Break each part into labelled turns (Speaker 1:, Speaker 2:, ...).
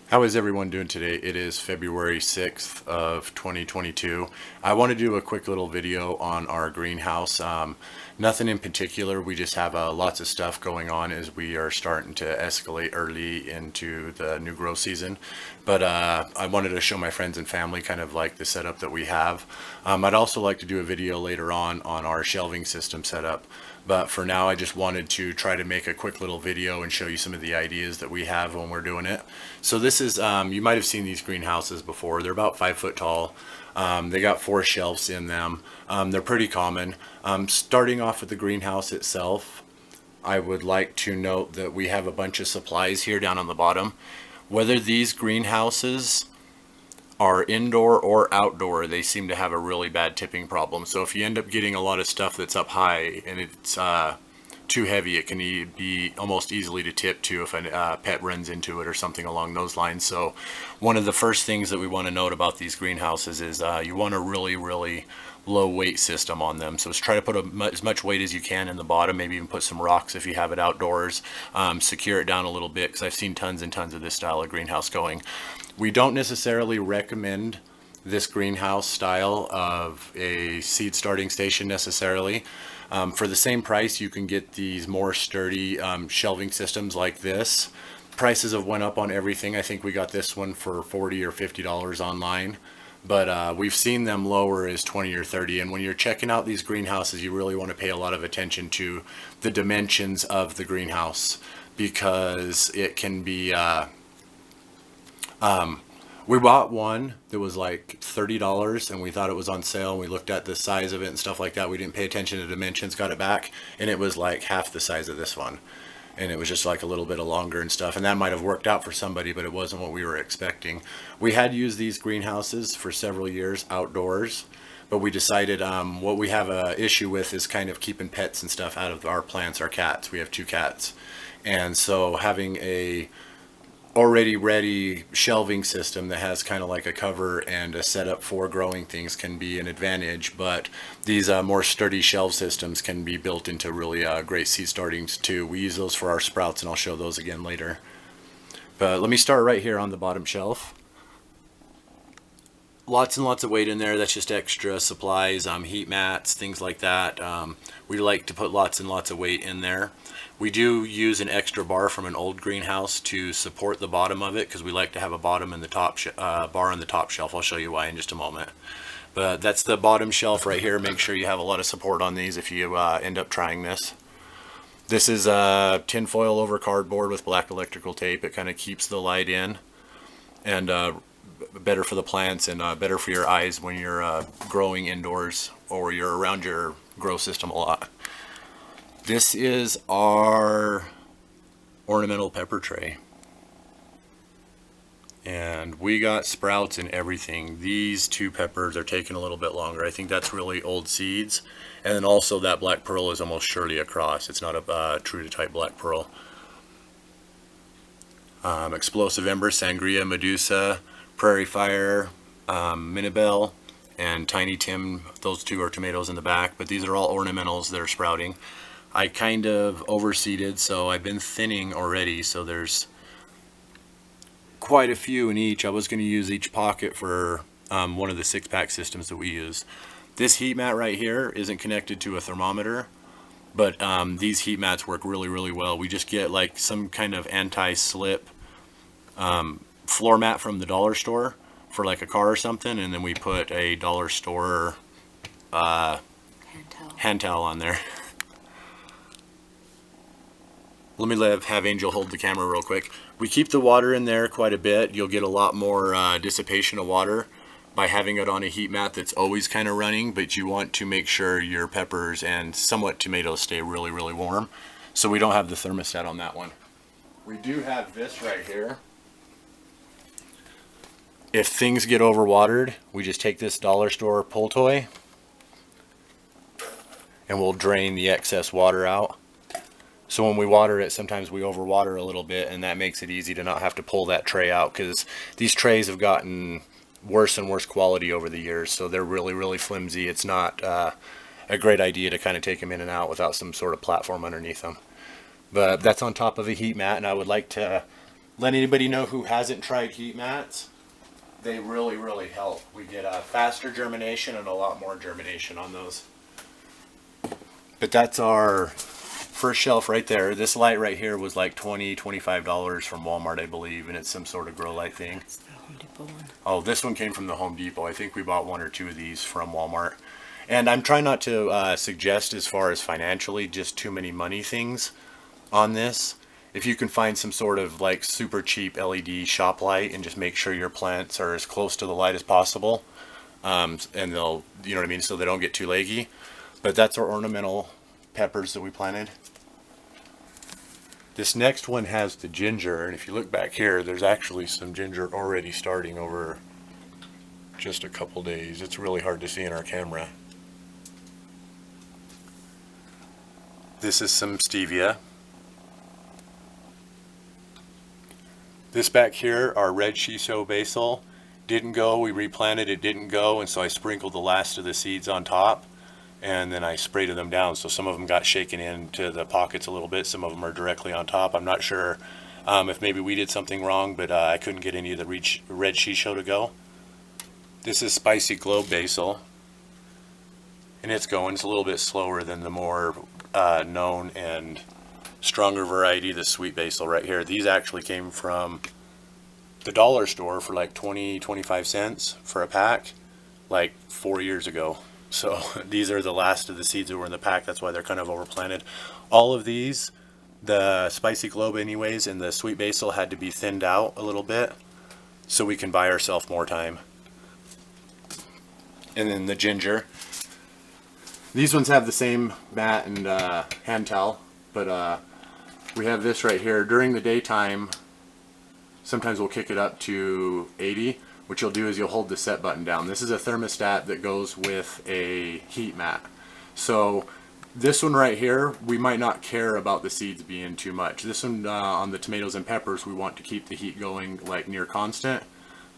Speaker 1: How is everyone doing today? It is February 6th of 2022. I want to do a quick little video on our greenhouse. Nothing in particular. We just have lots of stuff going on as we are starting to escalate early into the new grow season. But I wanted to show my friends and family kind of like the setup that we have. I'd also like to do a video later on our shelving system setup. But for now, I just wanted to try to make a quick little video and show you some of the ideas that we have when we're doing it. So this is, you might have seen these greenhouses before. They're about 5 foot tall. They got 4 shelves in them. They're pretty common. Starting off with the greenhouse itself, I would like to note that we have a bunch of supplies here down on the bottom. Whether these greenhouses are indoor or outdoor, they seem to have a really bad tipping problem. So if you end up getting a lot of stuff that's up high and it's too heavy, it can be almost easily to tip too if a pet runs into it or something along those lines. So one of the first things that we want to note about these greenhouses is you want a really low weight system on them. So just try to put as much weight as you can in the bottom, maybe even put some rocks if you have it outdoors. Secure it down a little bit, because I've seen tons and tons of this style of greenhouse going. We don't necessarily recommend this greenhouse style of a seed starting station necessarily. For the same price, you can get these more sturdy shelving systems like this. Prices have went up on everything. I think we got this one for $40 or $50 online, but we've seen them lower as 20 or 30. And when you're checking out these greenhouses, you really want to pay a lot of attention to the dimensions of the greenhouse, because it can be we bought one that was like $30 and we thought it was on sale, and we looked at the size of it and stuff like that. We didn't pay attention to dimensions, got it back, and it was like half the size of this one, and it was just like a little bit longer and stuff, and that might have worked out for somebody, but it wasn't what we were expecting. We had used these greenhouses for several years outdoors, but we decided what we have a issue with is kind of keeping pets and stuff out of our plants. Our cats, we have 2 cats, and so having a already ready shelving system that has kind of like a cover and a setup for growing things can be an advantage. But these more sturdy shelf systems can be built into really great seed startings too. We use those for our sprouts, and I'll show those again later. But let me start right here on the bottom shelf. Lots and lots of weight in there. That's just extra supplies, heat mats, things like that. We like to put lots and lots of weight in there. We do use an extra bar from an old greenhouse to support the bottom of it, because we like to have a bottom in the top bar on the top shelf. I'll show you why in just a moment. But that's the bottom shelf right here. Make sure you have a lot of support on these if you end up trying this. This is tin foil over cardboard with black electrical tape. It kind of keeps the light in, and better for the plants, and better for your eyes when you're growing indoors or you're around your grow system a lot. This is our ornamental pepper tray, and we got sprouts and everything. These 2 peppers are taking a little bit longer. I think that's really old seeds, and then also that black pearl is almost surely a cross. It's not a true to type black pearl. Explosive Ember, Sangria, Medusa, Prairie Fire, Minabelle, and Tiny Tim. Those 2 are tomatoes in the back, but these are all ornamentals that are sprouting. I kind of overseeded, so I've been thinning already, so there's quite a few in each. I was going to use each pocket for one of the 6-pack systems that we use. This heat mat right here isn't connected to a thermometer, but these heat mats work really well. We just get like some kind of anti-slip floor mat from the dollar store for like a car or something, and then we put a dollar store hand towel on there. Let me have Angel hold the camera real quick. We keep the water in there quite a bit. You'll get a lot more dissipation of water by having it on a heat mat that's always kind of running, but you want to make sure your peppers and somewhat tomatoes stay really warm. So we don't have the thermostat on that one. We do have this right here. If things get overwatered, we just take this dollar store pull toy and we'll drain the excess water out. So when we water it, sometimes we overwater a little bit, and that makes it easy to not have to pull that tray out, because these trays have gotten worse and worse quality over the years, so they're really flimsy. It's not a great idea to kind of take them in and out without some sort of platform underneath them. But that's on top of a heat mat, and I would like to let anybody know who hasn't tried heat mats. They really, really help. We get a faster germination and a lot more germination on those. But that's our first shelf right there. This light right here was like $25 from Walmart, I believe, and it's some sort of grow light thing.
Speaker 2: That's the Home Depot one.
Speaker 1: Oh, this one came from the Home Depot. I think we bought 1 or 2 of these from Walmart. And I'm trying not to suggest as far as financially just too many money things on this. If you can find some sort of like super cheap LED shop light and just make sure your plants are as close to the light as possible, and they'll, you know what I mean, so they don't get too leggy. But that's our ornamental peppers that we planted. This next one has the ginger, and if you look back here, there's actually some ginger already starting over just a couple days. It's really hard to see in our camera. This is some stevia. This back here, our red shiso basil, didn't go. We replanted, it didn't go, and so I sprinkled the last of the seeds on top, and then I sprayed them down. So some of them got shaken into the pockets a little bit. Some of them are directly on top. I'm not sure if maybe we did something wrong, but I couldn't get any of the red shiso to go. This is spicy globe basil, and it's going. It's a little bit slower than the more known and stronger variety, the sweet basil right here. These actually came from the dollar store for like 20-25 cents for a pack like 4 years ago. So these are the last of the seeds that were in the pack. That's why they're kind of overplanted. All of these, the spicy globe anyways and the sweet basil, had to be thinned out a little bit so we can buy ourselves more time. And then the ginger. These ones have the same mat and hand towel, but we have this right here. During the daytime, sometimes we'll kick it up to 80. What you'll do is you'll hold the set button down. This is a thermostat that goes with a heat mat. So this one right here, we might not care about the seeds being too much. This one on the tomatoes and peppers, we want to keep the heat going like near constant.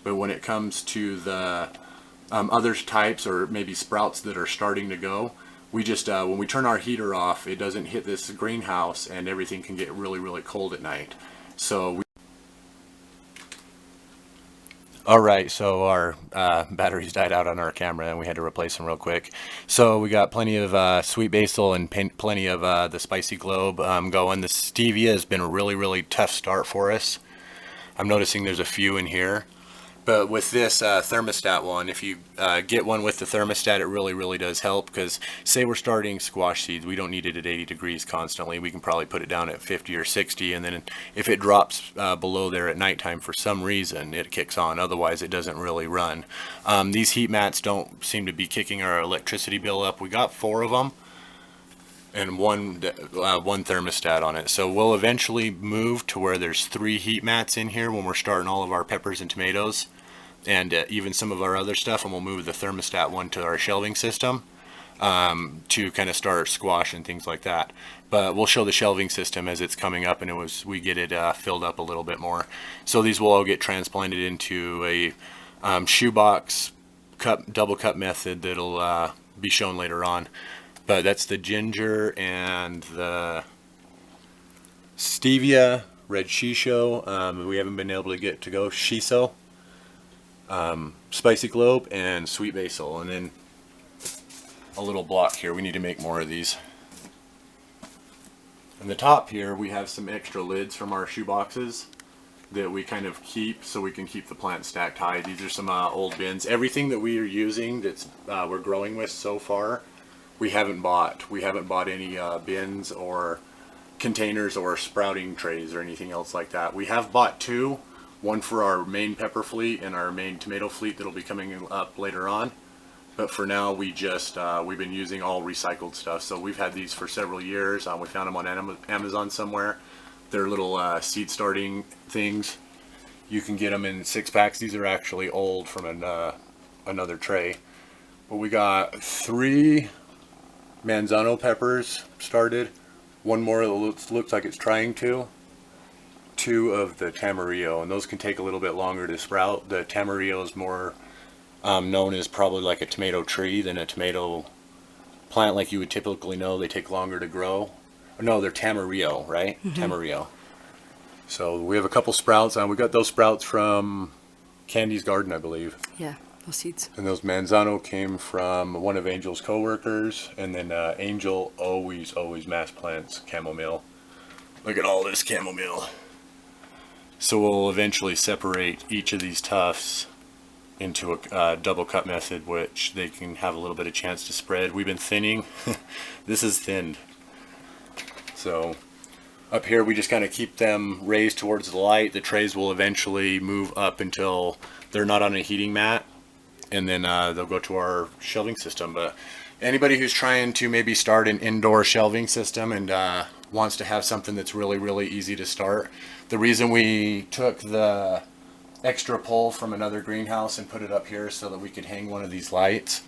Speaker 1: But when it comes to the other types or maybe sprouts that are starting to go, we just, when we turn our heater off, it doesn't hit this greenhouse and everything can get really, really cold at night. So Alright, so our batteries died out on our camera and we had to replace them real quick. So we got plenty of sweet basil and plenty of the spicy globe going. The stevia has been a really, really tough start for us. I'm noticing there's a few in here. But with this thermostat one, if you get one with the thermostat, it really, really does help. Because say we're starting squash seeds, we don't need it at 80 degrees constantly. We can probably put it down at 50 or 60, and then if it drops below there at nighttime for some reason, it kicks on. Otherwise, it doesn't really run. These heat mats don't seem to be kicking our electricity bill up. We got 4 of them and one thermostat on it. So we'll eventually move to where there's 3 heat mats in here when we're starting all of our peppers and tomatoes, and even some of our other stuff, and we'll move the thermostat one to our shelving system to kind of start squash and things like that. But we'll show the shelving system as it's coming up, and we get it filled up a little bit more. So these will all get transplanted into a shoebox double cup method that'll be shown later on. But that's the ginger and the stevia, red shiso, we haven't been able to get to go, shiso, spicy globe, and sweet basil. And then a little block here. We need to make more of these. On the top here, we have some extra lids from our shoe boxes that we kind of keep so we can keep the plant stacked high. These are some old bins. Everything that we are using that's we're growing with so far, we haven't bought. We haven't bought any bins or containers or sprouting trays or anything else like that. We have bought 2, one for our main pepper fleet and our main tomato fleet that'll be coming up later on. But for now, we just we've been using all recycled stuff. So we've had these for several years. We found them on Amazon somewhere. They're little seed starting things. You can get them in 6-packs. These are actually old from another tray. But we got 3 manzano peppers started, 1 more that looks like it's trying to, 2 of the tamarillo, and those can take a little bit longer to sprout. The tamarillo is more known as probably like a tomato tree than a tomato plant like you would typically know. They take longer to grow. No, they're tamarillo, right? Mm-hmm. Tamarillo. So we have a couple sprouts. We got those sprouts from Candy's garden, I believe.
Speaker 2: Yeah, those seeds.
Speaker 1: And those manzano came from one of Angel's co-workers. And then Angel always mass plants chamomile. Look at all this chamomile. So we'll eventually separate each of these tufts into a double cut method, which they can have a little bit of chance to spread. We've been thinning. This is thinned. So up here we just kind of keep them raised towards the light. The trays will eventually move up until they're not on a heating mat, and then they'll go to our shelving system. But anybody who's trying to maybe start an indoor shelving system and wants to have something that's really easy to start, the reason we took the extra pole from another greenhouse and put it up here so that we could hang one of these lights.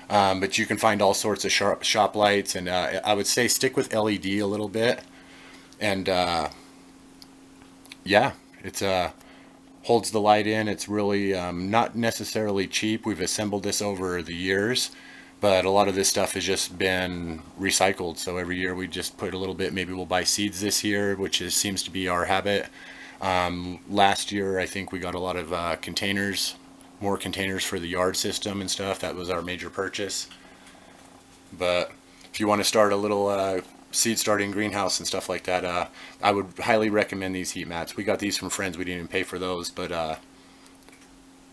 Speaker 1: But you can find all sorts of shop lights, and I would say stick with LED a little bit. And yeah, it's holds the light in. It's really not necessarily cheap. We've assembled this over the years, but a lot of this stuff has just been recycled. So every year we just put a little bit. Maybe we'll buy seeds this year, which seems to be our habit. Last year I think we got a lot of containers, more containers for the yard system and stuff. That was our major purchase. But if you want to start a little seed starting greenhouse and stuff like that, I would highly recommend these heat mats. We got these from friends. We didn't even pay for those, but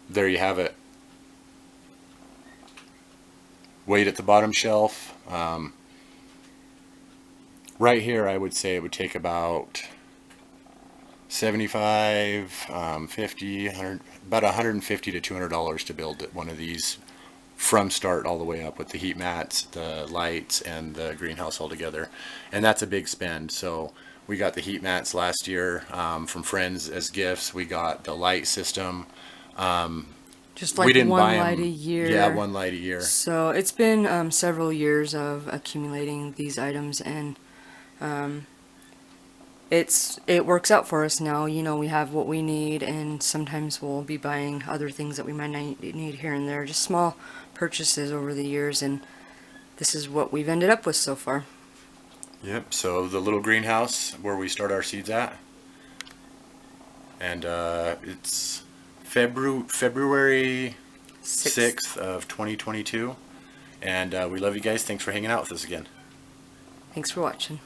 Speaker 1: there you have it. Weight at the bottom shelf. Right here I would say it would take about 75, 50, 100, about $150 to $200 to build one of these from start all the way up, with the heat mats, the lights, and the greenhouse all together. And that's a big spend. So we got the heat mats last year from friends as gifts. We got the light system.
Speaker 2: Just like
Speaker 1: we didn't
Speaker 2: one
Speaker 1: buy
Speaker 2: light
Speaker 1: them.
Speaker 2: a year.
Speaker 1: Yeah, one light a year.
Speaker 2: So it's been several years of accumulating these items, and it works out for us now. You know, we have what we need, and sometimes we'll be buying other things that we might not need here and there. Just small purchases over the years, and this is what we've ended up with so far.
Speaker 1: Yep, so the little greenhouse where we start our seeds at. And it's February 6th of 2022. And we love you guys. Thanks for hanging out with us again.
Speaker 2: Thanks for watching.